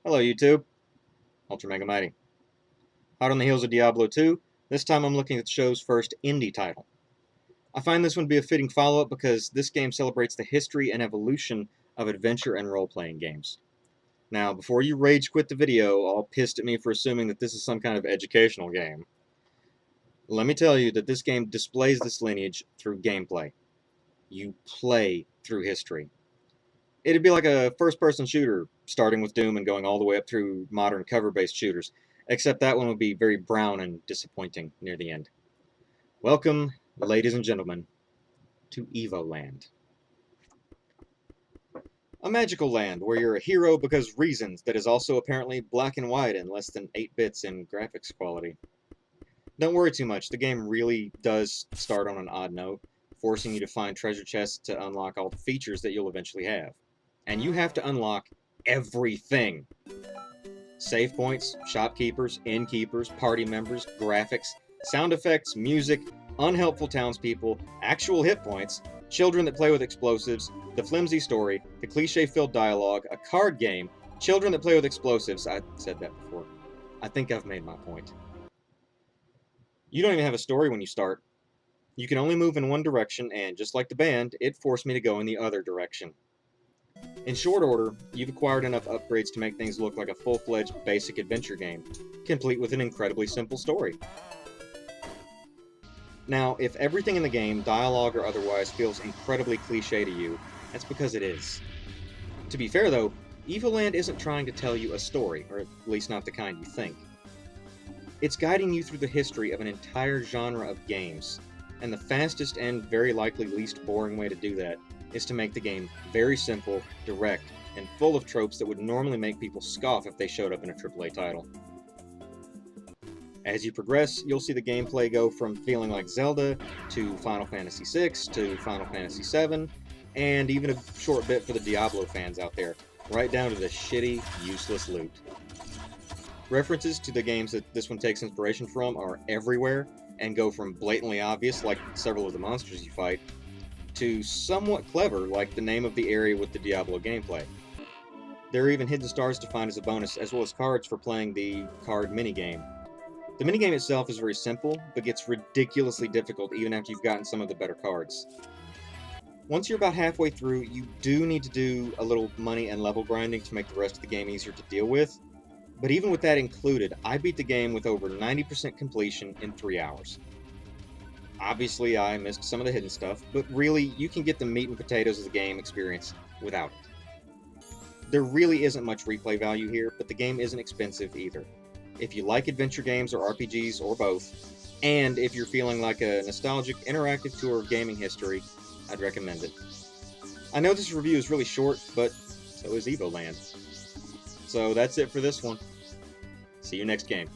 Hello YouTube, ultramegamighty. Hot on the heels of Diablo 2, this time I'm looking at the show's first indie title. I find this one to be a fitting follow-up because this game celebrates the history and evolution of adventure and role-playing games. Now, before you rage quit the video, all pissed at me for assuming that this is some kind of educational game, let me tell you that this game displays this lineage through gameplay. You play through history. It'd be like a first-person shooter, starting with Doom and going all the way up through modern cover-based shooters, except that one would be very brown and disappointing near the end. Welcome, ladies and gentlemen, to Evoland. A magical land where you're a hero because reasons that is also apparently black and white and less than 8 bits in graphics quality. Don't worry too much, the game really does start on an odd note, forcing you to find treasure chests to unlock all the features that you'll eventually have. And you have to unlock everything. Save points, shopkeepers, innkeepers, party members, graphics, sound effects, music, unhelpful townspeople, actual hit points, children that play with explosives, the flimsy story, the cliche-filled dialogue, a card game, children that play with explosives. I said that before. I think I've made my point. You don't even have a story when you start. You can only move in one direction, and just like the band, it forced me to go in the other direction. In short order, you've acquired enough upgrades to make things look like a full-fledged basic adventure game, complete with an incredibly simple story. Now, if everything in the game, dialogue or otherwise, feels incredibly cliché to you, that's because it is. To be fair though, Evoland isn't trying to tell you a story, or at least not the kind you think. It's guiding you through the history of an entire genre of games, and the fastest and very likely least boring way to do that is to make the game very simple, direct, and full of tropes that would normally make people scoff if they showed up in a AAA title. As you progress, you'll see the gameplay go from feeling like Zelda, to Final Fantasy VI, to Final Fantasy VII, and even a short bit for the Diablo fans out there, right down to the shitty, useless loot. References to the games that this one takes inspiration from are everywhere, and go from blatantly obvious, like several of the monsters you fight, to somewhat clever, like the name of the area with the Diablo gameplay. There are even hidden stars to find as a bonus, as well as cards for playing the card minigame. The minigame itself is very simple, but gets ridiculously difficult even after you've gotten some of the better cards. Once you're about halfway through, you do need to do a little money and level grinding to make the rest of the game easier to deal with, but even with that included, I beat the game with over 90% completion in 3 hours. Obviously, I missed some of the hidden stuff, but really, you can get the meat and potatoes of the game experience without it. There really isn't much replay value here, but the game isn't expensive either. If you like adventure games or RPGs, or both, and if you're feeling like a nostalgic, interactive tour of gaming history, I'd recommend it. I know this review is really short, but so is Evoland. So that's it for this one. See you next game.